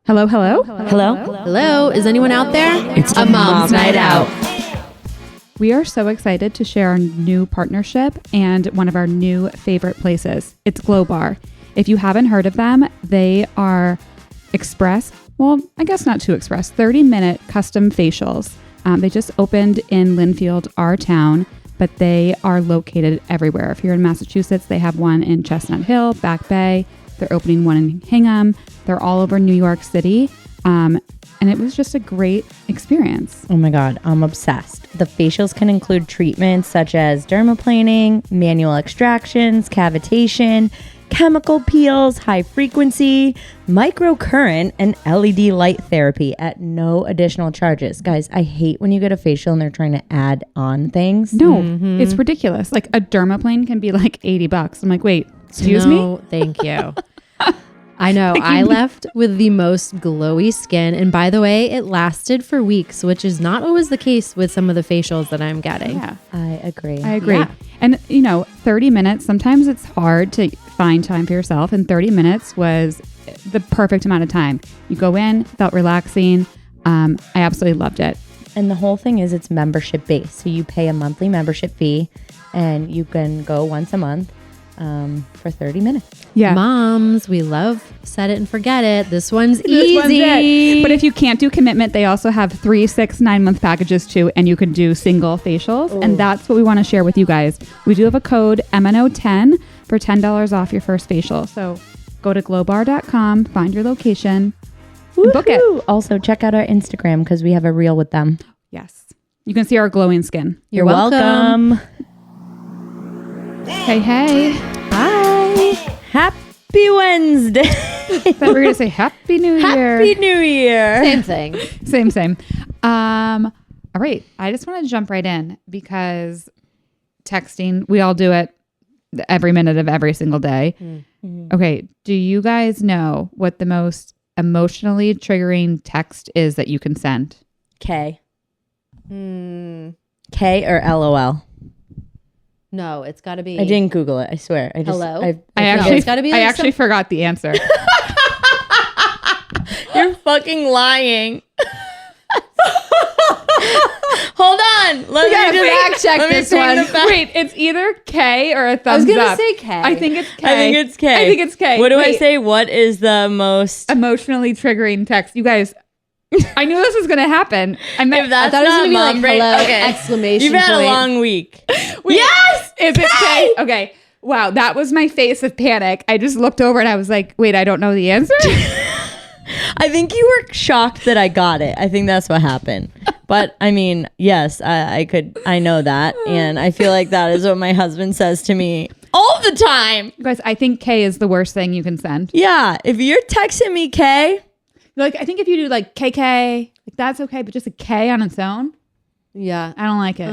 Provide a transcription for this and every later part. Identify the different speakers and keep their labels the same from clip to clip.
Speaker 1: Hello, hello.
Speaker 2: Hello, is anyone out there?
Speaker 3: It's a mom's night out.
Speaker 1: We are so excited to share our new partnership and one of our new favorite places. It's Glow Bar. If you haven't heard of them, they are express, well, I guess not too express, 30-minute custom facials. They just opened in Linfield, our town, but they are located everywhere. If you're in Massachusetts, they have one in Chestnut Hill, Back Bay. They're opening one in Hingham. They're all over New York City. And it was just a great experience.
Speaker 3: Oh my God, I'm obsessed. The facials can include treatments such as dermaplaning, manual extractions, cavitation, chemical peels, high frequency, microcurrent, and LED light therapy at no additional charges. Guys, I hate when you get a facial and they're trying to add on things.
Speaker 1: No, it's ridiculous. Like a dermaplane can be like $80. I'm like, wait, excuse me?
Speaker 2: No, thank you. I know. I left with the most glowy skin. And by the way, it lasted for weeks, which is not always the case with some of the facials that I'm getting.
Speaker 1: Yeah,
Speaker 3: I agree.
Speaker 1: Yeah. And, 30 minutes, sometimes it's hard to find time for yourself. And 30 minutes was the perfect amount of time. You go in, felt relaxing. I absolutely loved it.
Speaker 3: And the whole thing is it's membership based. So you pay a monthly membership fee and you can go once a month for 30 minutes.
Speaker 1: Yeah.
Speaker 2: Moms, we love set it and forget it. This one's easy.
Speaker 1: It. But if you can't do commitment, they also have 3, 6, 9-month packages too, and you can do single facials. Ooh. And that's what we want to share with you guys. We do have a code MNO10 for $10 off your first facial. So go to glowbar.com, find your location, and book it.
Speaker 3: Also, check out our Instagram because we have a reel with them.
Speaker 1: Yes. You can see our glowing skin.
Speaker 3: You're welcome.
Speaker 1: Hey, hey.
Speaker 3: Hi. Happy Wednesday.
Speaker 1: I thought we were going to say Happy New Year.
Speaker 3: Happy New Year.
Speaker 2: Same thing.
Speaker 1: Same. All right. I just want to jump right in because texting, we all do it every minute of every single day. Mm-hmm. Okay. Do you guys know what the most emotionally triggering text is that you can send?
Speaker 3: K. K or LOL?
Speaker 2: No, it's got to be.
Speaker 3: I didn't Google it. I swear.
Speaker 2: Hello.
Speaker 1: I actually forgot the answer.
Speaker 3: You're fucking lying. Hold on.
Speaker 2: Let me fact check this one.
Speaker 1: Wait, it's either K or a thumbs up.
Speaker 2: I was gonna say K.
Speaker 1: I think it's K.
Speaker 3: What do I say? What is the most
Speaker 1: emotionally triggering text? You guys, I knew this was going to happen.
Speaker 2: I thought it was going to be like, hello, exclamation
Speaker 3: You've had
Speaker 2: point.
Speaker 3: a long week.
Speaker 1: Wait,
Speaker 3: yes!
Speaker 1: Is it K? Okay. Wow, that was my face of panic. I just looked over and I was like, wait, I don't know the answer?
Speaker 3: I think you were shocked that I got it. I think that's what happened. But I mean, yes, I know that. And I feel like that is what my husband says to me all the time.
Speaker 1: Guys, I think K is the worst thing you can send.
Speaker 3: Yeah. If you're texting me K.
Speaker 1: Like, I think if you do like KK, like that's okay. But just a K on its own.
Speaker 2: Yeah.
Speaker 1: I don't like it.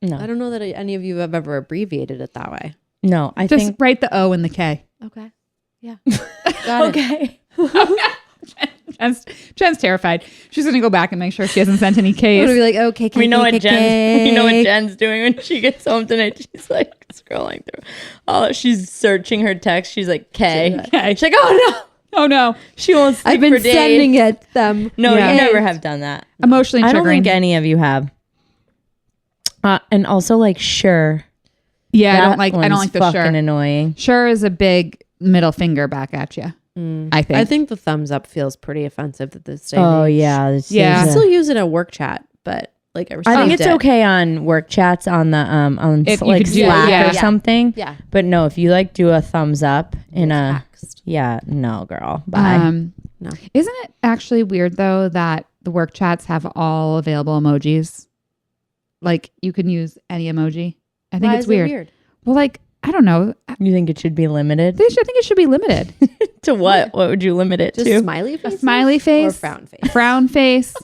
Speaker 3: No.
Speaker 2: I don't know that any of you have ever abbreviated it that way.
Speaker 3: No, I
Speaker 1: just
Speaker 3: think.
Speaker 1: Write the O in the K.
Speaker 2: Okay. Yeah. Got
Speaker 3: it.
Speaker 1: Jen's terrified. She's going to go back and make sure she hasn't sent any Ks.
Speaker 2: I'm going to be like, oh, KK.
Speaker 3: We know what Jen's doing when she gets home tonight. She's like scrolling through. Oh, she's searching her text. She's like, K. She's like, oh no.
Speaker 1: Oh no,
Speaker 3: she won't sleep
Speaker 2: I've been
Speaker 3: for days.
Speaker 2: sending it them.
Speaker 3: No, you never have done that.
Speaker 1: Emotionally triggering.
Speaker 3: I don't think any of you have. And also like sure.
Speaker 1: Yeah, I don't like the
Speaker 3: fucking
Speaker 1: sure.
Speaker 3: Annoying.
Speaker 1: Sure is a big middle finger back at you. I think
Speaker 2: the thumbs up feels pretty offensive at this stage.
Speaker 3: Oh yeah,
Speaker 2: I still use it at work chat, but like I
Speaker 3: think it's okay on work chats on the on
Speaker 1: if
Speaker 3: like Slack or something.
Speaker 2: Yeah,
Speaker 3: but no, if you like do a thumbs up in a
Speaker 2: text.
Speaker 3: Yeah, no, girl. Bye.
Speaker 1: No. Isn't it actually weird though that the work chats have all available emojis? Like you can use any emoji. I think it's weird. Well, like I don't know.
Speaker 3: You think it should be limited?
Speaker 1: I think it should be limited.
Speaker 3: To what? Yeah. What would you limit it
Speaker 2: to?
Speaker 3: Just
Speaker 2: smiley face?
Speaker 1: A smiley face?
Speaker 2: Or frown face?
Speaker 1: Frown face.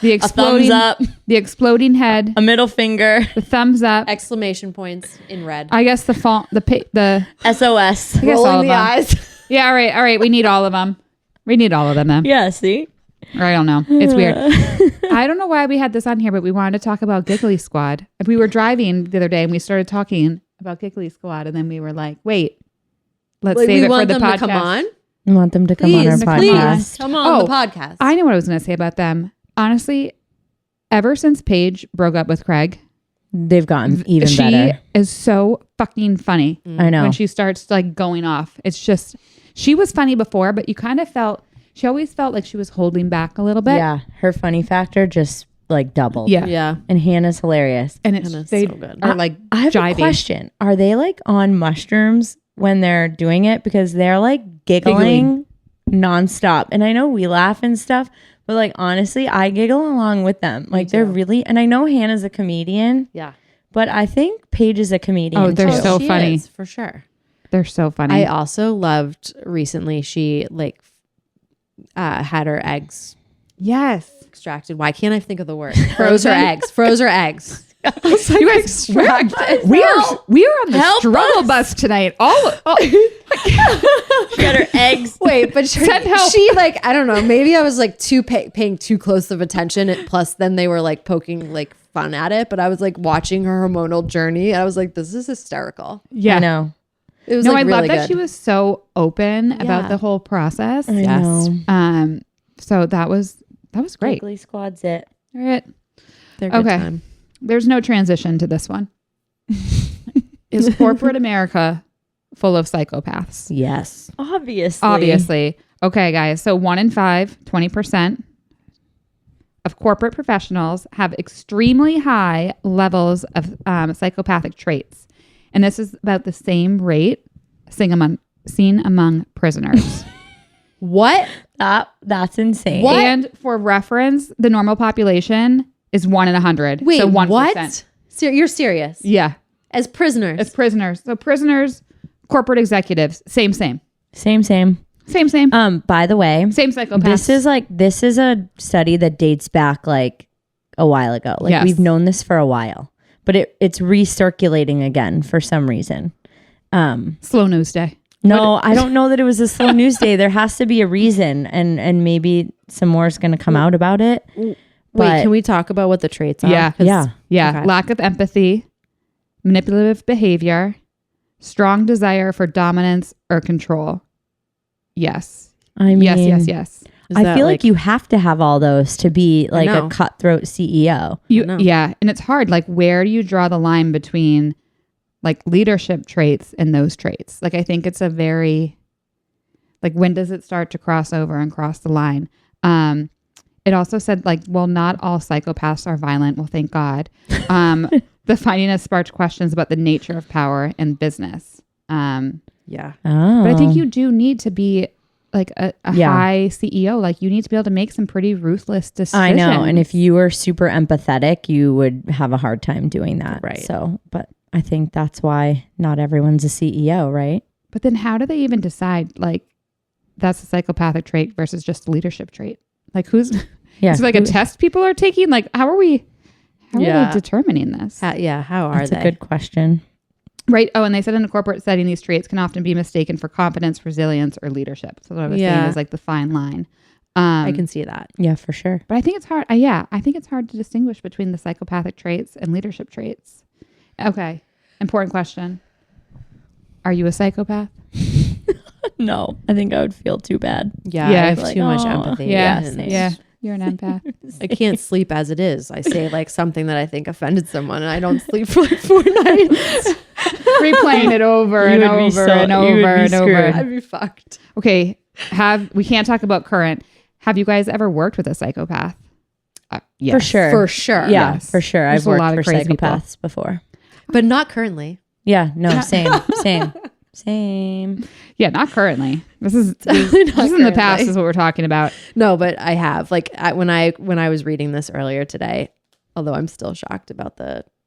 Speaker 1: The exploding,
Speaker 3: a thumbs up.
Speaker 1: The exploding head.
Speaker 3: A middle finger.
Speaker 1: The thumbs up.
Speaker 2: Exclamation points in red.
Speaker 1: I guess the font. The
Speaker 3: SOS.
Speaker 2: Rolling the eyes.
Speaker 1: Yeah, all right. We need all of them. Then.
Speaker 3: Yeah, see?
Speaker 1: Or I don't know. It's weird. I don't know why we had this on here, but we wanted to talk about Giggly Squad. If we were driving the other day and we started talking about Giggly Squad, and then we were like, wait, let's save it for the podcast.
Speaker 2: To come on?
Speaker 3: I want them to come on our podcast.
Speaker 2: come on the podcast.
Speaker 1: I know what I was going to say about them. Honestly, ever since Paige broke up with Craig,
Speaker 3: They've gotten even
Speaker 1: she
Speaker 3: better.
Speaker 1: is so fucking funny.
Speaker 3: I know.
Speaker 1: When she starts like going off. It's just, she was funny before, but you kind of she always felt like she was holding back a little bit.
Speaker 3: Yeah, her funny factor just like doubled.
Speaker 1: Yeah.
Speaker 2: yeah.
Speaker 3: And Hannah's hilarious.
Speaker 1: And it's
Speaker 2: Hannah's
Speaker 1: they
Speaker 2: so good.
Speaker 1: are like
Speaker 3: I have
Speaker 1: jiving.
Speaker 3: a question. Are they like on mushrooms when they're doing it? Because they're like giggling nonstop. And I know we laugh and stuff, but like honestly, I giggle along with them. Like they're really, and I know Hannah's a comedian.
Speaker 2: Yeah.
Speaker 3: But I think Paige is a comedian.
Speaker 1: Oh, they're
Speaker 3: too.
Speaker 1: so
Speaker 2: She
Speaker 1: funny.
Speaker 2: is, for sure.
Speaker 1: They're so funny.
Speaker 2: I also loved recently she like had her eggs
Speaker 1: yes.
Speaker 2: extracted. Why can't I think of the word? Froze her eggs. Froze her eggs.
Speaker 1: You guys, we are on the
Speaker 3: Help
Speaker 1: struggle
Speaker 3: us.
Speaker 1: bus tonight.
Speaker 3: Got her eggs.
Speaker 2: Wait, but
Speaker 1: Send help.
Speaker 2: she like, I don't know, maybe I was like paying too close of attention. Plus then they were like poking like fun at it, but I was like watching her hormonal journey and I was like, this is hysterical.
Speaker 1: Yeah.
Speaker 3: I know.
Speaker 2: It was
Speaker 1: No,
Speaker 2: like
Speaker 1: I
Speaker 2: really
Speaker 1: love that
Speaker 2: good.
Speaker 1: she was so open about
Speaker 2: Yeah.
Speaker 1: the whole process.
Speaker 3: I
Speaker 2: Yes.
Speaker 3: know.
Speaker 1: So that was great.
Speaker 3: Giggly Squad's it.
Speaker 1: All right.
Speaker 2: They're good
Speaker 1: Okay.
Speaker 2: time.
Speaker 1: There's no transition to this one. Is corporate America full of psychopaths?
Speaker 2: Yes.
Speaker 1: Obviously. Okay, guys. So 1 in 5, 20% of corporate professionals have extremely high levels of psychopathic traits. And this is about the same rate seen among prisoners.
Speaker 2: What?
Speaker 3: That's insane.
Speaker 1: And for reference, the normal population is 1 in 100.
Speaker 2: Wait,
Speaker 1: so 1%.
Speaker 2: what? You're serious?
Speaker 1: Yeah.
Speaker 2: As prisoners?
Speaker 1: As prisoners. So prisoners, corporate executives, same.
Speaker 3: Same.
Speaker 1: Same.
Speaker 3: By the way,
Speaker 1: Same psychopaths.
Speaker 3: This is a study that dates back like a while ago. Like
Speaker 1: Yes.
Speaker 3: we've known this for a while, but it's recirculating again for some reason.
Speaker 1: Slow news day.
Speaker 3: No, I don't know that it was a slow news day. There has to be a reason, and maybe some more is going to come out about it.
Speaker 2: Wait,
Speaker 3: But-
Speaker 2: can we talk about what the traits are?
Speaker 1: Yeah.
Speaker 2: 'Cause-
Speaker 1: Yeah.
Speaker 2: Okay.
Speaker 1: Lack of empathy, manipulative behavior, strong desire for dominance or control. Yes.
Speaker 3: I mean,
Speaker 1: Yes.
Speaker 2: Is
Speaker 3: I
Speaker 2: that,
Speaker 3: feel like you have to have all those to be like
Speaker 2: know.
Speaker 3: a cutthroat CEO.
Speaker 2: know.
Speaker 1: Yeah. And it's hard. Like, where do you draw the line between like leadership traits and those traits? Like, I think it's a very, like, when does it start to cross over and cross the line? It also said like, well, not all psychopaths are violent. Well, thank God. The finding has sparked questions about the nature of power in business.
Speaker 2: Yeah.
Speaker 3: Oh,
Speaker 1: But I think you do need to be like a
Speaker 3: Yeah.
Speaker 1: high CEO. Like, you need to be able to make some pretty ruthless decisions.
Speaker 3: I know. And if you were super empathetic, you would have a hard time doing that.
Speaker 2: Right.
Speaker 3: So, but I think that's why not everyone's a CEO, right?
Speaker 1: But then how do they even decide like that's a psychopathic trait versus just a leadership trait? Like, who's
Speaker 3: Yeah.
Speaker 1: is it like a test people are taking? Like, how are they determining this?
Speaker 2: How are
Speaker 3: That's
Speaker 2: they?
Speaker 3: a good question.
Speaker 1: Right. Oh, and they said in a corporate setting, these traits can often be mistaken for competence, resilience, or leadership. So what I was saying is like the fine line.
Speaker 2: I can see that.
Speaker 3: Yeah, for sure.
Speaker 1: But I think it's hard. I think it's hard to distinguish between the psychopathic traits and leadership traits. Okay. Important question. Are you a psychopath?
Speaker 3: No, I think I would feel too bad.
Speaker 2: Yeah.
Speaker 1: Yeah,
Speaker 2: I have
Speaker 3: like,
Speaker 2: too much
Speaker 3: aw.
Speaker 2: empathy.
Speaker 1: Yeah.
Speaker 2: and
Speaker 1: Yeah. You're an empath.
Speaker 2: I can't sleep as it is. I say like something that I think offended someone and I don't sleep for like 4 nights.
Speaker 1: Replaying it over and over and over and over.
Speaker 2: I'd be fucked.
Speaker 1: Okay. We can't talk about current. Have you guys ever worked with a psychopath? Yes.
Speaker 3: For sure.
Speaker 2: For sure.
Speaker 3: Yeah,
Speaker 1: Yes.
Speaker 3: for sure.
Speaker 1: There's
Speaker 3: I've
Speaker 1: a
Speaker 3: worked
Speaker 1: lot of
Speaker 3: for
Speaker 1: crazy people.
Speaker 3: psychopaths before.
Speaker 2: But not currently.
Speaker 3: Yeah, no, same.
Speaker 1: Yeah, not currently. This is
Speaker 2: Not
Speaker 1: in the past
Speaker 2: currently.
Speaker 1: is what we're talking about.
Speaker 2: No, but I have like when I was reading this earlier today, although I'm still shocked about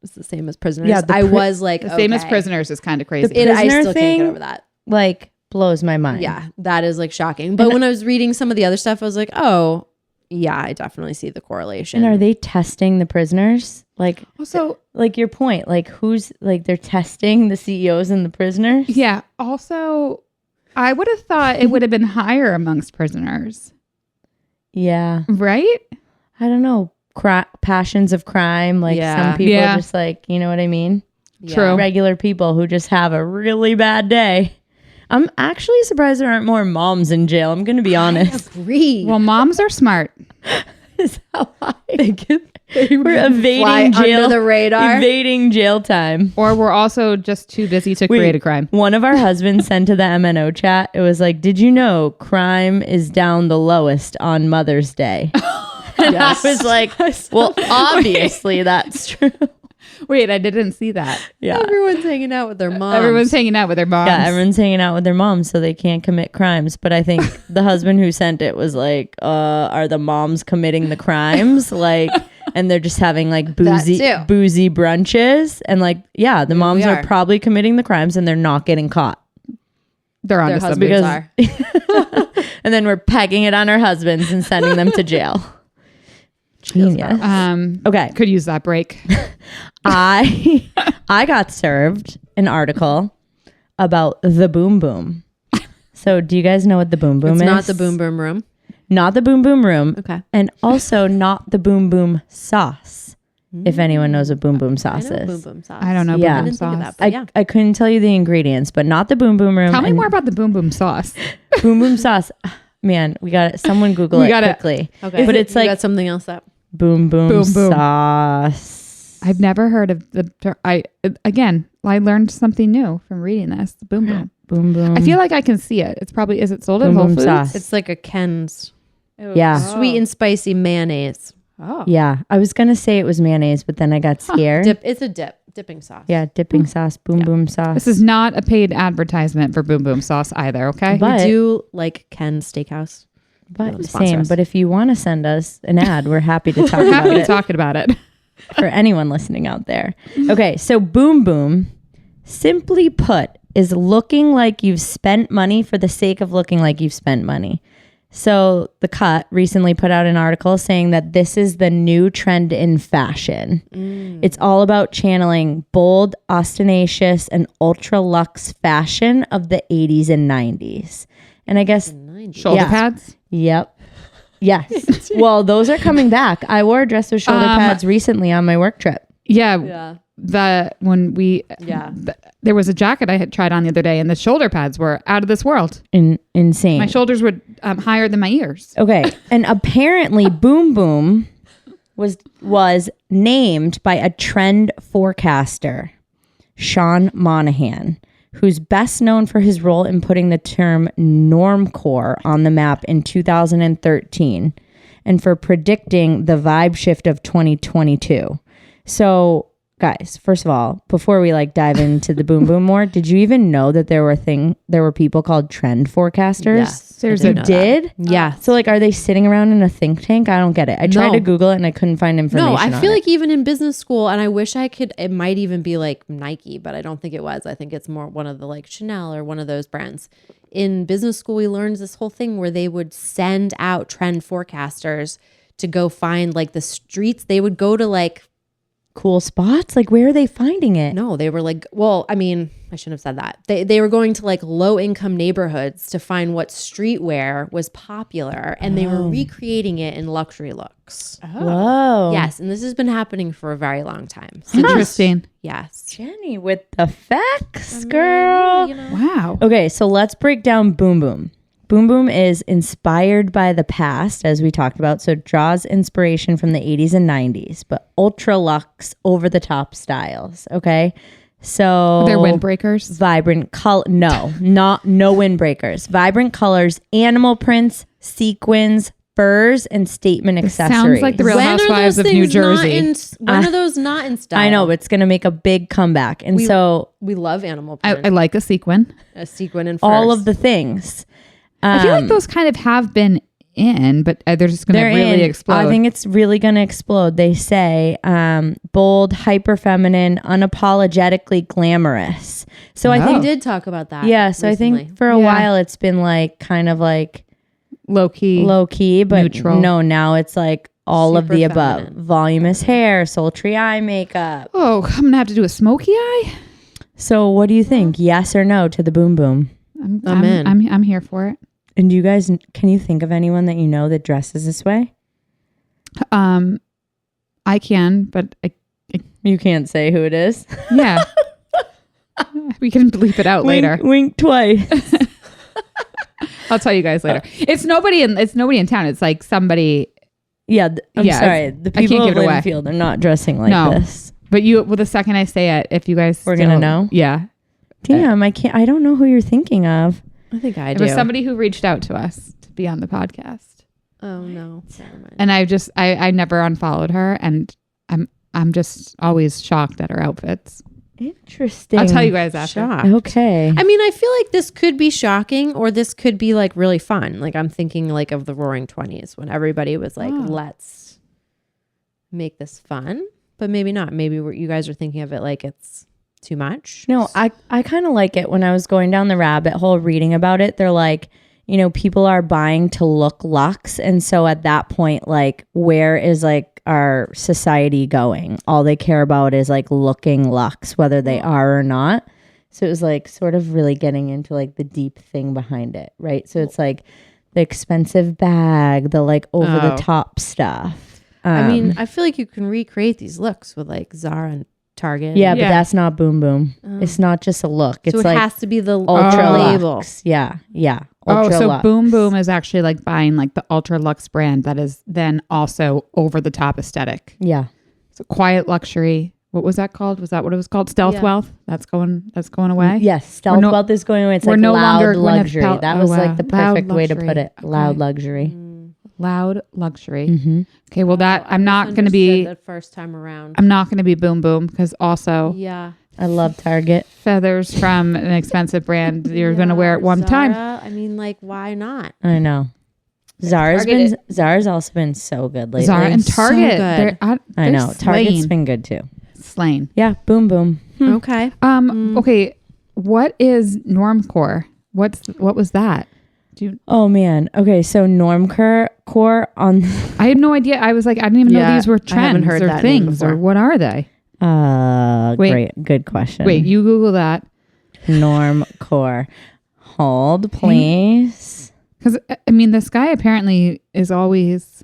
Speaker 2: it's the same as prisoners.
Speaker 3: Yeah,
Speaker 2: I was like,
Speaker 1: The same as
Speaker 2: okay.
Speaker 1: prisoners is kind of crazy.
Speaker 3: The
Speaker 2: I
Speaker 3: prisoner
Speaker 2: still can't
Speaker 3: thing?
Speaker 2: get over that.
Speaker 3: Like blows my mind.
Speaker 2: Yeah, that is like shocking. But when I was reading some of the other stuff, I was like, oh, yeah, I definitely see the correlation.
Speaker 3: And are they testing the prisoners? Like,
Speaker 1: Also,
Speaker 3: like your point, like who's like they're testing the CEOs and the prisoners?
Speaker 1: yeah. Also, I would have thought it would have been higher amongst prisoners,
Speaker 3: Yeah.
Speaker 1: right?
Speaker 3: I don't know. Passions of crime. Like
Speaker 2: Yeah.
Speaker 3: some people
Speaker 1: Yeah.
Speaker 3: just like, you know what I mean?
Speaker 2: Yeah.
Speaker 1: True.
Speaker 3: Regular people who just have a really bad day. I'm actually surprised there aren't more moms in jail. I'm going to be honest.
Speaker 2: Agree.
Speaker 1: Well, moms are smart.
Speaker 3: Is how
Speaker 2: they
Speaker 3: we're evading jail,
Speaker 2: under the radar.
Speaker 3: evading jail time.
Speaker 1: Or we're also just too busy to create a crime.
Speaker 3: One of our husbands sent to the MNO chat. It was like, did you know crime is down the lowest on Mother's Day?
Speaker 2: Yes.
Speaker 3: I was like, well, obviously that's true.
Speaker 1: Wait, I didn't see that.
Speaker 3: Yeah.
Speaker 2: Everyone's hanging out with their moms.
Speaker 1: Everyone's hanging out with their moms.
Speaker 3: Yeah, everyone's hanging out with their moms so they can't commit crimes. But I think the husband who sent it was like, are the moms committing the crimes? Like, and they're just having like boozy brunches. And like, yeah, the moms are probably committing the crimes and they're not getting caught.
Speaker 1: They're on
Speaker 2: Their
Speaker 1: to
Speaker 2: husbands
Speaker 1: something.
Speaker 2: are.
Speaker 3: And then we're pegging it on our husbands and sending them to jail. Genius. Okay.
Speaker 1: Could use that break.
Speaker 3: I got served an article about the boom boom. So do you guys know what the boom boom is?
Speaker 2: It's not the boom boom room.
Speaker 3: Not the boom boom room.
Speaker 2: Okay.
Speaker 3: And also not the boom boom sauce. If anyone knows what boom boom sauce
Speaker 2: I know
Speaker 3: is.
Speaker 2: boom boom sauce.
Speaker 1: I don't know
Speaker 3: Yeah.
Speaker 1: boom boom
Speaker 2: I didn't think of
Speaker 1: sauce.
Speaker 2: that, but
Speaker 3: I couldn't tell you the ingredients, but not the boom boom room.
Speaker 1: Tell me
Speaker 3: and
Speaker 1: more about the boom boom sauce.
Speaker 3: boom boom sauce. Man, we got it. Someone Google it quickly.
Speaker 2: Okay.
Speaker 3: But it's
Speaker 2: You
Speaker 3: like
Speaker 2: got something else up.
Speaker 3: boom boom,
Speaker 1: Boom boom.
Speaker 3: sauce.
Speaker 1: I've never heard of the I learned something new from reading this. Boom boom.
Speaker 3: Boom boom.
Speaker 1: I feel like I can see it. It's probably is it sold at
Speaker 3: Boom
Speaker 1: Whole
Speaker 3: boom
Speaker 1: Foods?
Speaker 3: sauce.
Speaker 2: It's like a Ken's
Speaker 3: Yeah.
Speaker 2: sweet and spicy mayonnaise.
Speaker 1: Oh.
Speaker 3: Yeah. I was going to say it was mayonnaise, but then I got scared.
Speaker 2: It's a dipping sauce.
Speaker 3: Yeah. Dipping sauce. Boom boom sauce.
Speaker 1: This is not a paid advertisement for Boom Boom Sauce either, okay?
Speaker 3: But-
Speaker 2: We do like Ken's Steakhouse.
Speaker 3: but
Speaker 2: sponsor
Speaker 3: same.
Speaker 2: us.
Speaker 3: But if you want to send us an ad, we're happy to talk
Speaker 1: We're
Speaker 3: about
Speaker 1: happy to
Speaker 3: it
Speaker 1: talk about it.
Speaker 3: for anyone listening out there. Okay. So boom boom, simply put, is looking like you've spent money for the sake of looking like you've spent money. So The Cut recently put out an article saying that this is the new trend in fashion. It's all about channeling bold, ostentatious, and ultra luxe fashion of the 80s and 90s. And I guess,
Speaker 1: Shoulder
Speaker 3: Yeah.
Speaker 1: pads.
Speaker 3: yep. Yes. Well, those are coming back. I wore a dress with shoulder pads recently on my work trip.
Speaker 1: Yeah. There was a jacket I had tried on the other day and the shoulder pads were out of this world.
Speaker 3: Insane.
Speaker 1: My shoulders were higher than my ears.
Speaker 3: Okay. And apparently Boom Boom was named by a trend forecaster, Sean Monahan, who's best known for his role in putting the term normcore on the map in 2013 and for predicting the vibe shift of 2022. So, guys, first of all, before we dive into the boom boom more, did you even know that there were people called trend forecasters?
Speaker 2: Yes.
Speaker 3: You did?
Speaker 2: Yeah.
Speaker 3: So are they sitting around in a think tank? I don't get it. I tried to Google it and I couldn't find information.
Speaker 2: No, I
Speaker 3: on
Speaker 2: feel
Speaker 3: it.
Speaker 2: like even in business school, and I wish I could, it might even be like Nike, but I don't think it was. I think it's more one of the Chanel or one of those brands. In business school, we learned this whole thing where they would send out trend forecasters to go find the streets. They would go to
Speaker 3: cool spots. Where are they finding it?
Speaker 2: no, they were I shouldn't have said that. They were going to low income neighborhoods to find what streetwear was popular, and they were recreating it in luxury looks.
Speaker 3: Whoa.
Speaker 2: Yes, and this has been happening for a very long time.
Speaker 1: Interesting.
Speaker 2: Yes.
Speaker 3: Jenny with the facts, girl.
Speaker 1: Wow.
Speaker 3: Okay, so let's break down Boom Boom. Boom Boom is inspired by the past, as we talked about, so it draws inspiration from the 80s and 90s, but ultra luxe, over the top styles, okay? So
Speaker 1: They're windbreakers.
Speaker 3: vibrant color. No windbreakers. Vibrant colors, animal prints, sequins, furs, and statement accessories.
Speaker 1: Sounds like the Real Housewives of New Jersey.
Speaker 2: When are those not in style?
Speaker 3: I know, but it's going to make a big comeback. And
Speaker 2: We love animal print.
Speaker 1: I like a sequin.
Speaker 2: A sequin and
Speaker 3: all
Speaker 2: furs.
Speaker 3: of the things.
Speaker 1: I feel like those kind of have been in, but they're just going to really explode.
Speaker 3: I think it's really going to explode. They say bold, hyper feminine, unapologetically glamorous. So I
Speaker 2: We
Speaker 3: think,
Speaker 2: did talk about that.
Speaker 3: yeah. So
Speaker 2: recently.
Speaker 3: I think for a while it's been kind of
Speaker 1: low key,
Speaker 3: but
Speaker 1: neutral.
Speaker 3: no, now it's all of
Speaker 2: Super
Speaker 3: the above.
Speaker 2: feminine.
Speaker 3: Voluminous hair, sultry eye makeup.
Speaker 1: Oh, I'm gonna have to do a smoky eye.
Speaker 3: So what do you think? Yes or no to the boom boom?
Speaker 2: I'm in.
Speaker 1: I'm here for it.
Speaker 3: And you guys, can you think of anyone that you know that dresses this way?
Speaker 1: I can, but
Speaker 3: You can't say who it is.
Speaker 1: yeah. We can bleep it out later.
Speaker 3: Wink twice.
Speaker 1: I'll tell you guys later. It's nobody in town. It's like somebody.
Speaker 3: Yeah, I'm sorry. The people of Linfield are not dressing like this.
Speaker 1: But the second I say it, if you guys
Speaker 3: we're gonna know.
Speaker 1: Yeah.
Speaker 3: Damn, I can't. I don't know who you're thinking of.
Speaker 2: I think I
Speaker 1: do. It was somebody who reached out to us to be on the podcast.
Speaker 2: Oh no, never mind.
Speaker 1: And I never unfollowed her, and I'm just always shocked at her outfits.
Speaker 3: Interesting.
Speaker 1: I'll tell you guys after.
Speaker 2: Shocked.
Speaker 3: Okay.
Speaker 2: I mean, I feel like this could be shocking, or this could be like really fun. Like I'm thinking like of the Roaring 20s when everybody was like, let's make this fun, but maybe not. Maybe you guys are thinking of it like it's too much.
Speaker 3: No, I kind of like it. When I was going down the rabbit hole reading about it, they're like, people are buying to look luxe. And so at that point, like, where is like our society going? All they care about is like looking luxe, whether they are or not. So it was like sort of really getting into like the deep thing behind it, right? So it's like the expensive bag, the like over the top stuff.
Speaker 2: I mean, I feel like you can recreate these looks with like Zara and Target.
Speaker 3: Yeah, but that's not Boom Boom. It's not just a look. It's
Speaker 2: so it
Speaker 3: like
Speaker 2: has to be the
Speaker 3: ultra
Speaker 2: label.
Speaker 3: luxe. Yeah.
Speaker 1: So
Speaker 3: luxe.
Speaker 1: Boom Boom is actually like buying like the ultra luxe brand that is then also over the top aesthetic.
Speaker 3: Yeah.
Speaker 1: So quiet luxury. What was that called? Was that what it was called? Stealth wealth. That's going away.
Speaker 3: Yes, stealth wealth is going away. It's like loud luxury. That was like the perfect way to put it. Okay. Loud luxury.
Speaker 1: Loud luxury.
Speaker 3: Mm-hmm.
Speaker 1: Okay, well I'm not going to be
Speaker 2: the first time around.
Speaker 1: I'm not going to be Boom Boom because also
Speaker 3: I love Target.
Speaker 1: Feathers from an expensive brand. You're going to wear it one time.
Speaker 2: I mean, like, why not?
Speaker 3: I know. Zara's also been so good lately.
Speaker 1: Zara and Target.
Speaker 2: So
Speaker 3: I know. Target's been good too.
Speaker 1: Slain.
Speaker 3: Yeah. Boom Boom.
Speaker 2: Okay.
Speaker 1: Okay. What is Normcore? What was that?
Speaker 3: Oh man. Okay. So Normcore on.
Speaker 1: I had no idea. I was like, I didn't even know these were trends.
Speaker 2: I haven't heard
Speaker 1: or
Speaker 2: that
Speaker 1: things or what are they?
Speaker 3: Great. Good question.
Speaker 1: Wait, you Google that.
Speaker 3: Normcore. Hold, please.
Speaker 1: Because I mean, this guy apparently is always.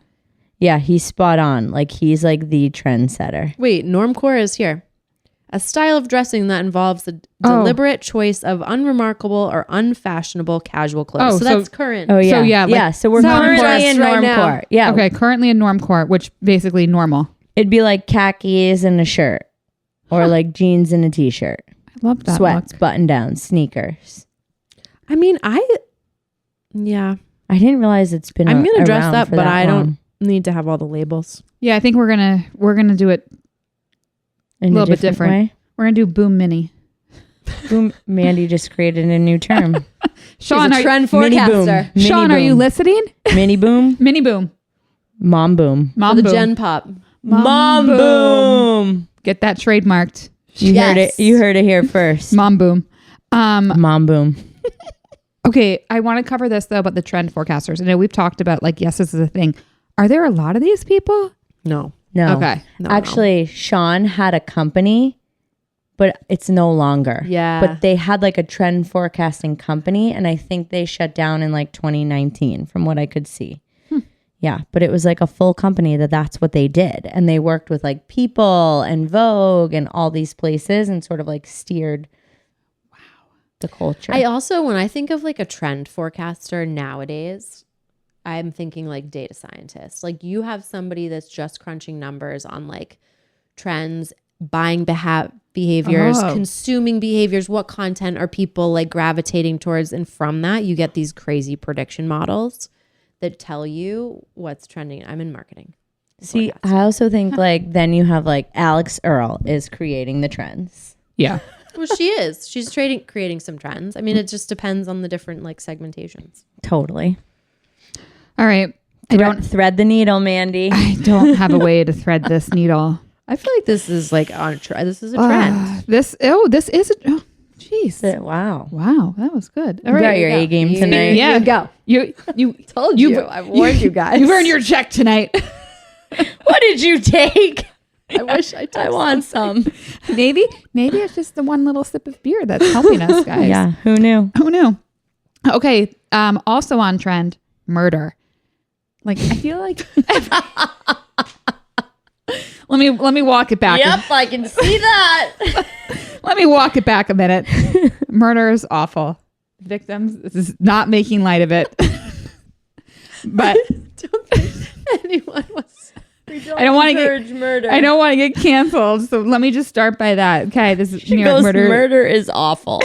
Speaker 3: Yeah, he's spot on. Like he's like the trendsetter.
Speaker 2: Wait, Normcore is here. A style of dressing that involves the deliberate choice of unremarkable or unfashionable casual clothes. So that's current.
Speaker 3: Oh yeah.
Speaker 1: So yeah.
Speaker 3: So we're currently in Normcore. Yeah.
Speaker 1: Okay, currently in Normcore, which basically normal.
Speaker 3: It'd be like khakis and a shirt, or like jeans and a t-shirt.
Speaker 1: I love that.
Speaker 3: Sweats, button downs, sneakers.
Speaker 2: I mean,
Speaker 3: I didn't realize it's been.
Speaker 2: I'm gonna dress
Speaker 3: around
Speaker 2: up,
Speaker 3: for
Speaker 2: but
Speaker 3: that
Speaker 2: I
Speaker 3: long.
Speaker 2: don't need to have all the labels.
Speaker 1: Yeah, I think we're gonna do it a little bit different.
Speaker 3: Way?
Speaker 1: We're gonna do Boom Mini.
Speaker 3: Boom. Mandy just created a new term.
Speaker 2: Sean, She's a trend forecaster.
Speaker 1: Sean, are you listening?
Speaker 3: Mini Boom.
Speaker 1: Mini Boom.
Speaker 3: Mom Boom.
Speaker 1: Mom
Speaker 2: the
Speaker 1: Boom.
Speaker 2: Gen Pop.
Speaker 3: Mom Boom.
Speaker 1: Get that trademarked.
Speaker 3: You heard it. You heard it here first.
Speaker 1: Mom Boom.
Speaker 3: Mom Boom.
Speaker 1: Okay, I want to cover this though about the trend forecasters. I know we've talked about like, yes, this is a thing. Are there a lot of these people?
Speaker 2: No.
Speaker 1: Okay.
Speaker 2: No,
Speaker 3: Actually, Sean had a company, but it's no longer.
Speaker 2: Yeah.
Speaker 3: But they had like a trend forecasting company, and I think they shut down in like 2019 from what I could see. Yeah, but it was like a full company that's what they did. And they worked with like People and Vogue and all these places and sort of like steered the culture.
Speaker 2: I also, when I think of like a trend forecaster nowadays, I'm thinking like data scientist. Like you have somebody that's just crunching numbers on like trends, buying behaviors, consuming behaviors, what content are people like gravitating towards, and from that you get these crazy prediction models that tell you what's trending. I'm in marketing.
Speaker 3: See, I also think like then you have like Alex Earl is creating the trends.
Speaker 1: Yeah.
Speaker 2: Well, she is. She's creating some trends. I mean, it just depends on the different like segmentations.
Speaker 3: Totally.
Speaker 1: All right.
Speaker 3: Thread the needle, Mandy.
Speaker 1: I don't have a way to thread this needle.
Speaker 2: I feel like this is like on this is a trend.
Speaker 1: This is jeez.
Speaker 3: Wow.
Speaker 1: That was good.
Speaker 3: All right, got your A game tonight.
Speaker 1: Yeah,
Speaker 2: go.
Speaker 1: You
Speaker 2: told you. I warned you guys.
Speaker 1: You've earned your check tonight.
Speaker 3: What did you take?
Speaker 2: I wish I
Speaker 3: want some.
Speaker 1: Maybe it's just the one little sip of beer that's helping us, guys.
Speaker 3: Yeah, who knew?
Speaker 1: Okay, also on trend, murder. Like I feel like let me walk it back.
Speaker 3: Yep, I can see that.
Speaker 1: Let me walk it back a minute. Murder is awful. Victims, this is not making light of it. But
Speaker 2: Don't think anyone was.
Speaker 1: I don't want to get
Speaker 3: murder.
Speaker 1: I don't want to get canceled. So let me just start by that. Okay, this is
Speaker 3: She
Speaker 1: New York
Speaker 3: goes,
Speaker 1: murder.
Speaker 3: murder is awful.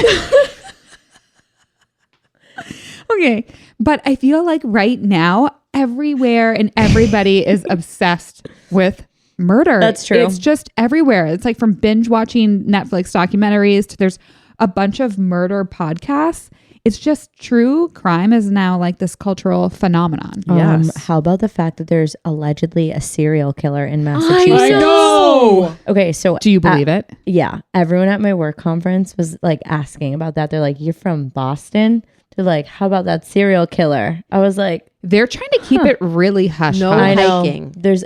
Speaker 1: Okay, but I feel like right now, everywhere and everybody is obsessed with murder.
Speaker 3: That's true.
Speaker 1: It's just everywhere. It's like from binge watching Netflix documentaries to there's a bunch of murder podcasts. It's just true crime is now like this cultural phenomenon.
Speaker 2: Yes.
Speaker 3: How about the fact that there's allegedly a serial killer in Massachusetts?
Speaker 1: I know.
Speaker 3: Okay, so
Speaker 1: Do you believe it?
Speaker 3: Yeah, everyone at my work conference was like asking about that. They're like, "You're from Boston?" They're like, "How about that serial killer?" I was like,
Speaker 1: They're trying to keep it really hush.
Speaker 2: No.
Speaker 1: hush.
Speaker 3: I know
Speaker 2: Hiking.
Speaker 3: there's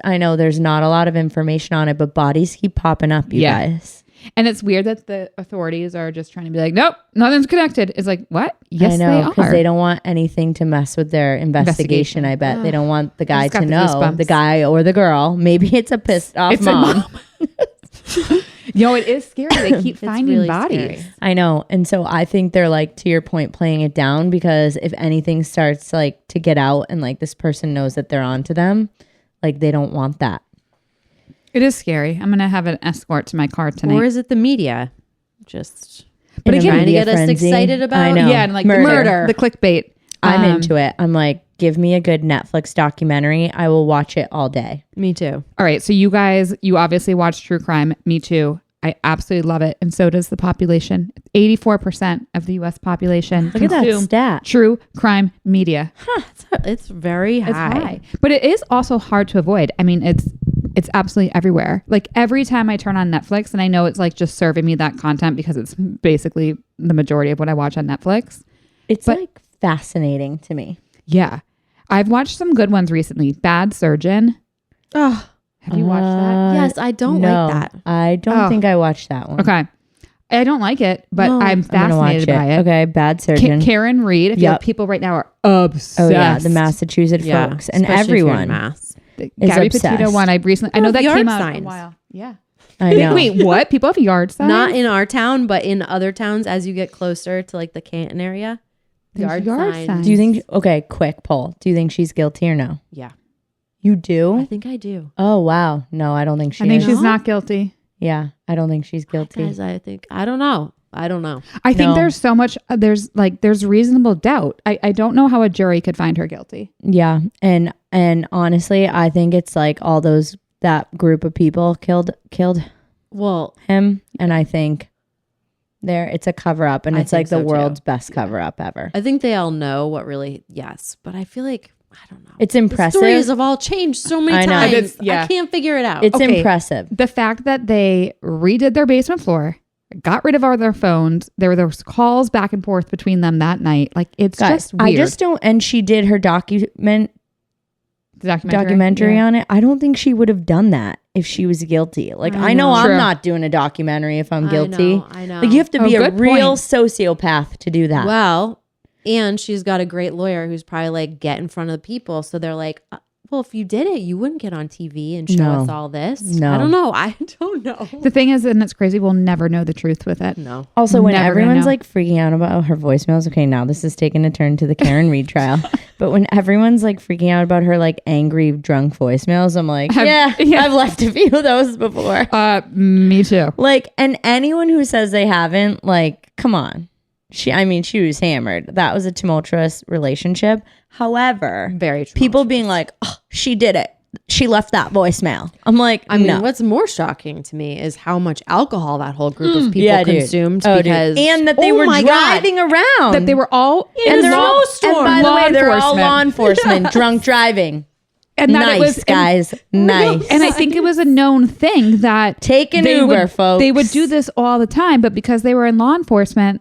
Speaker 3: not a lot of information on it, but bodies keep popping up, you
Speaker 1: Yeah.
Speaker 3: guys.
Speaker 1: And it's weird that the authorities are just trying to be like, nope, nothing's connected. It's like, what? Yes,
Speaker 3: I know,
Speaker 1: they
Speaker 3: because
Speaker 1: are.
Speaker 3: they don't want anything to mess with their investigation. I bet they don't want the guy
Speaker 1: just got
Speaker 3: to
Speaker 1: the
Speaker 3: know,
Speaker 1: goosebumps.
Speaker 3: the guy or the girl. Maybe it's a pissed off
Speaker 1: It's a
Speaker 3: mom.
Speaker 1: You know, it is scary. They keep finding
Speaker 2: really
Speaker 1: bodies.
Speaker 2: scary.
Speaker 3: I know. And so I think they're like, to your point, playing it down, because if anything starts like to get out and like this person knows that they're onto them, like they don't want that.
Speaker 1: It is scary. I'm going to have an escort to my car tonight.
Speaker 2: Or is it the media? Just
Speaker 1: But
Speaker 3: In a
Speaker 1: again,
Speaker 2: trying to
Speaker 3: media
Speaker 2: get us
Speaker 3: frenzy.
Speaker 2: excited about.
Speaker 3: I know.
Speaker 1: yeah, and like
Speaker 3: Murder.
Speaker 1: the clickbait.
Speaker 3: I'm into it. I'm like, give me a good Netflix documentary. I will watch it all day.
Speaker 2: Me too.
Speaker 1: All right. So you guys, you obviously watch true crime. Me too. I absolutely love it. And so does the population. 84% of the U.S. population
Speaker 3: Look at that
Speaker 1: consume
Speaker 3: stat.
Speaker 1: true crime media.
Speaker 2: It's very high.
Speaker 1: It's high. But it is also hard to avoid. I mean, it's absolutely everywhere. Like every time I turn on Netflix, and I know it's like just serving me that content because it's basically the majority of what I watch on Netflix.
Speaker 3: It's
Speaker 1: But-
Speaker 3: like fascinating to me.
Speaker 1: Yeah. I've watched some good ones recently. Bad Surgeon.
Speaker 2: Oh,
Speaker 1: Have you watched that?
Speaker 2: yes, I don't
Speaker 3: No,
Speaker 2: like that.
Speaker 3: I don't
Speaker 1: Oh.
Speaker 3: think I watched that one.
Speaker 1: Okay. I don't like it, but
Speaker 2: No.
Speaker 1: I'm
Speaker 3: I'm gonna watch
Speaker 1: fascinated by it.
Speaker 3: Okay, Bad Surgeon.
Speaker 1: Karen Reed. I feel
Speaker 3: Yep.
Speaker 1: like people right now are obsessed.
Speaker 3: Oh yeah, the Massachusetts folks and
Speaker 2: especially if you're in
Speaker 3: everyone.
Speaker 2: Mass.
Speaker 1: The
Speaker 3: is
Speaker 1: Gabby
Speaker 3: obsessed.
Speaker 1: Petito one. I recently. I know
Speaker 2: Well,
Speaker 1: that
Speaker 2: yard
Speaker 1: came out a
Speaker 2: signs.
Speaker 1: while. Yeah.
Speaker 3: I know.
Speaker 1: Wait, what? People have yard signs?
Speaker 2: Not in our town, but in other towns as you get closer to like the Canton area.
Speaker 1: There's yard signs.
Speaker 3: Do you think? Okay, quick poll. Do you think she's guilty or no?
Speaker 2: Yeah.
Speaker 3: You
Speaker 2: I
Speaker 3: do?
Speaker 2: think I do.
Speaker 3: Oh wow, no, I don't think she
Speaker 1: I think
Speaker 3: is.
Speaker 1: she's
Speaker 2: No?
Speaker 1: not guilty.
Speaker 3: Yeah, I don't think she's guilty.
Speaker 2: Guys, I think I don't know. I don't know.
Speaker 1: I think
Speaker 3: No.
Speaker 1: there's so much. There's reasonable doubt. I don't know how a jury could find her guilty.
Speaker 3: Yeah, and honestly, I think it's like all that group of people killed
Speaker 2: Well,
Speaker 3: him, and I think it's a cover up, and
Speaker 2: I
Speaker 3: it's like
Speaker 2: think
Speaker 3: the
Speaker 2: so, too.
Speaker 3: world's best cover up ever.
Speaker 2: I think they all know what really. Yes, but I feel like I don't know.
Speaker 3: It's
Speaker 2: The
Speaker 3: impressive.
Speaker 2: stories have all changed so many
Speaker 3: I know.
Speaker 2: times.
Speaker 1: It's- yeah.
Speaker 2: I can't figure it out.
Speaker 3: It's
Speaker 1: Okay.
Speaker 3: impressive.
Speaker 1: The fact that they redid their basement floor, got rid of all their phones. There were those calls back and forth between them that night. Like it's
Speaker 3: Guys,
Speaker 1: just weird.
Speaker 3: I just don't. And she did her documentary
Speaker 1: documentary.
Speaker 3: on it. I don't think she would have done that if she was guilty. Like I know I'm
Speaker 1: True.
Speaker 3: not doing a documentary if I'm guilty.
Speaker 2: I know.
Speaker 3: Like you have to be a
Speaker 1: good
Speaker 3: real
Speaker 1: point.
Speaker 3: sociopath to do that.
Speaker 2: Well, and she's got a great lawyer who's probably like get in front of the people. So they're like, well, if you did it, you wouldn't get on TV and show
Speaker 3: No.
Speaker 2: us all this.
Speaker 3: No.
Speaker 2: I don't know. I don't know.
Speaker 1: The thing is, and it's crazy, we'll never know the truth with it.
Speaker 2: No.
Speaker 3: Also, when
Speaker 1: Never gonna
Speaker 3: everyone's
Speaker 1: know.
Speaker 3: like freaking out about her voicemails, okay, now this is taking a turn to the Karen Reed trial. But when everyone's like freaking out about her like angry drunk voicemails, I'm like, yeah, I've left a few of those before.
Speaker 1: Me too.
Speaker 3: Like, and anyone who says they haven't, like, come on. She was hammered. That was a tumultuous relationship. However,
Speaker 2: Very
Speaker 3: people being like, oh, she did it. She left that voicemail. I'm like,
Speaker 2: I mean,
Speaker 3: no.
Speaker 2: what's more shocking to me is how much alcohol that whole group of people
Speaker 3: Yeah, dude.
Speaker 2: consumed
Speaker 3: Oh, dude.
Speaker 2: because
Speaker 3: And that they
Speaker 2: oh
Speaker 3: were
Speaker 2: my
Speaker 3: driving around.
Speaker 1: That they were all
Speaker 3: and they're all,
Speaker 2: snowstorm.
Speaker 3: and by the
Speaker 1: Law
Speaker 3: way, they're all
Speaker 1: enforcement.
Speaker 3: law enforcement, drunk driving.
Speaker 1: and that
Speaker 3: Nice,
Speaker 1: it was
Speaker 3: guys. Nice.
Speaker 1: And I think it was a known thing that
Speaker 3: Take an
Speaker 1: they
Speaker 3: Uber,
Speaker 1: would,
Speaker 3: folks.
Speaker 1: They would do this all the time, but because they were in law enforcement,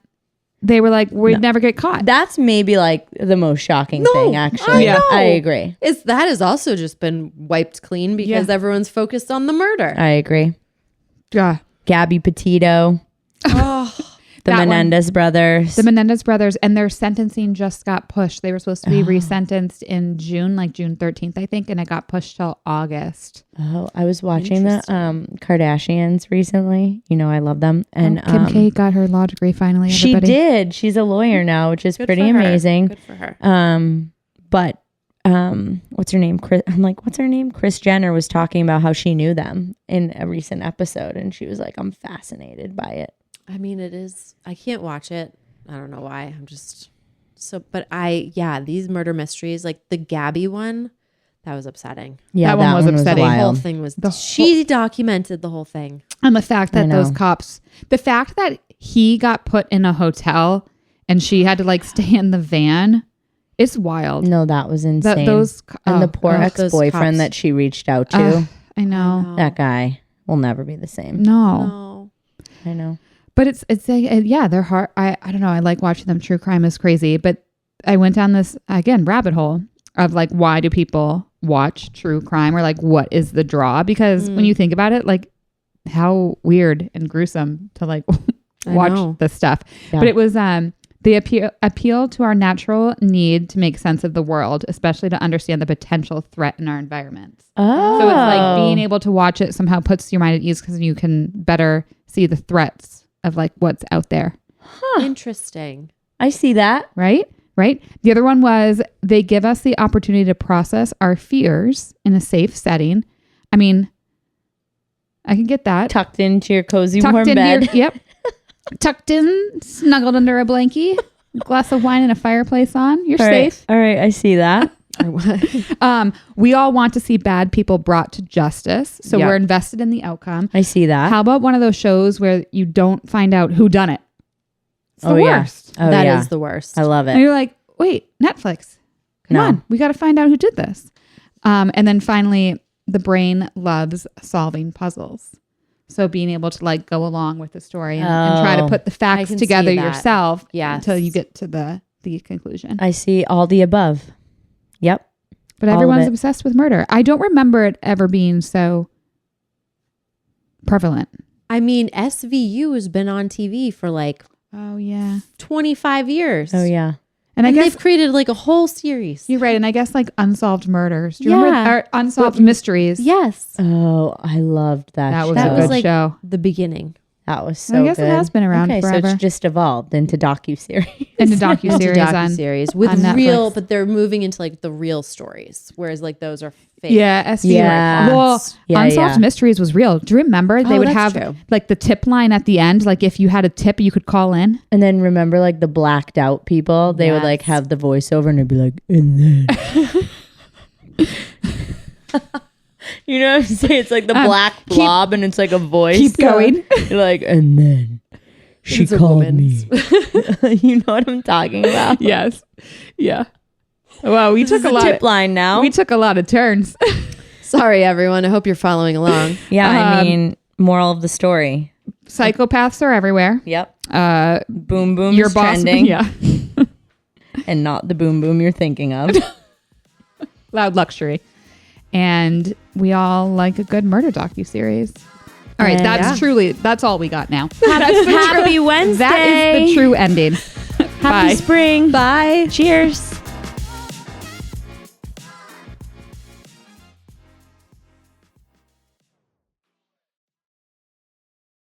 Speaker 1: they were like, we'd never get caught.
Speaker 3: That's maybe like the most shocking thing, actually.
Speaker 1: I know.
Speaker 3: I agree.
Speaker 2: that has also just been wiped clean because
Speaker 1: Yeah.
Speaker 2: everyone's focused on the murder.
Speaker 3: I agree.
Speaker 1: Yeah.
Speaker 3: Gabby Petito. The Menendez brothers.
Speaker 1: The Menendez brothers, and their sentencing just got pushed. They were supposed to be resentenced in June, like June 13th, I think, and it got pushed till August.
Speaker 3: Oh, I was watching the Kardashians recently. You know, I love them. And
Speaker 1: Kim K got her law degree finally.
Speaker 3: She
Speaker 1: Everybody.
Speaker 3: did. She's a lawyer now, which is pretty amazing.
Speaker 2: Good for her.
Speaker 3: But what's her name? What's her name? Kris Jenner was talking about how she knew them in a recent episode, and she was like, I'm fascinated by it.
Speaker 2: I mean, it is. I can't watch it. I don't know why. I'm just but these murder mysteries, like the Gabby one, that was upsetting.
Speaker 1: Yeah, that one was upsetting.
Speaker 2: The whole thing was, she documented the whole thing.
Speaker 1: And the fact that those cops, the fact that he got put in a hotel and she had to like stay in the van, it's wild.
Speaker 3: No, that was insane. And the poor ex-boyfriend that she reached out to.
Speaker 1: I know.
Speaker 3: That guy will never be the same.
Speaker 1: No.
Speaker 3: I know.
Speaker 1: But it's they're hard. I don't know. I like watching them. True crime is crazy. But I went down this, again, rabbit hole of like, why do people watch true crime, or like, what is the draw? Because when you think about it, like, how weird and gruesome to like watch this stuff. Yeah. But it was they appeal to our natural need to make sense of the world, especially to understand the potential threat in our environments.
Speaker 3: Oh.
Speaker 1: So it's like being able to watch it somehow puts your mind at ease because you can better see the threats of like what's out there.
Speaker 2: Interesting.
Speaker 3: I see that.
Speaker 1: Right? The other one was they give us the opportunity to process our fears in a safe setting. I mean, I can get that.
Speaker 3: Tucked into your cozy warm bed.
Speaker 1: Yep. Tucked in, snuggled under a blankie, glass of wine and a fireplace on. You're safe.
Speaker 3: All right. I see that.
Speaker 1: We all want to see bad people brought to justice. So we're invested in the outcome.
Speaker 3: I see that.
Speaker 1: How about one of those shows where you don't find out who done it? It's the worst.
Speaker 3: Oh,
Speaker 2: that is the worst.
Speaker 3: I love it.
Speaker 1: And you're like, wait, Netflix, come on. We got to find out who did this. And then finally, the brain loves solving puzzles. So being able to like go along with the story and try to put the facts together yourself until you get to the conclusion.
Speaker 3: I see all the above. Yep.
Speaker 1: But everyone's obsessed with murder. I don't remember it ever being so prevalent.
Speaker 2: I mean, SVU has been on TV for like 25 years.
Speaker 3: Oh yeah.
Speaker 1: And I guess
Speaker 2: they've created like a whole series.
Speaker 1: You're right. And I guess like Unsolved Murders. Do you remember Unsolved Mysteries?
Speaker 2: Yes.
Speaker 3: Oh, I loved that show.
Speaker 1: That was a good show.
Speaker 2: The beginning.
Speaker 3: That was so good.
Speaker 1: I guess it has been around forever.
Speaker 3: So it's just evolved into docuseries.
Speaker 1: Into docuseries
Speaker 2: with
Speaker 1: on
Speaker 2: real, but they're moving into like the real stories, whereas like those are fake.
Speaker 1: Yeah, SVU.
Speaker 3: Yeah.
Speaker 1: Well, Unsolved Mysteries was real. Do you remember they would have like the tip line at the end? Like if you had a tip, you could call in.
Speaker 3: And then remember like the blacked out people? They would like have the voiceover and it'd be like, and then. You know what I'm saying? It's like the black blob and it's like a voice.
Speaker 1: Keep going.
Speaker 3: You're like, and then she called me. You know what I'm talking about?
Speaker 1: Yes. Yeah. Well, we took a lot
Speaker 3: tip line now.
Speaker 1: We took a lot of turns.
Speaker 2: Sorry, everyone. I hope you're following along.
Speaker 3: Yeah, I mean, moral of the story.
Speaker 1: Psychopaths are everywhere.
Speaker 3: Yep. Boom boom
Speaker 1: your
Speaker 3: is
Speaker 1: boss,
Speaker 3: trending.
Speaker 1: Yeah.
Speaker 3: And not the boom boom you're thinking of.
Speaker 1: Loud luxury. And we all like a good murder docuseries. All right, that's all we got now.
Speaker 3: Happy Wednesday.
Speaker 1: That is the true ending.
Speaker 3: Happy spring.
Speaker 2: Bye.
Speaker 3: Cheers.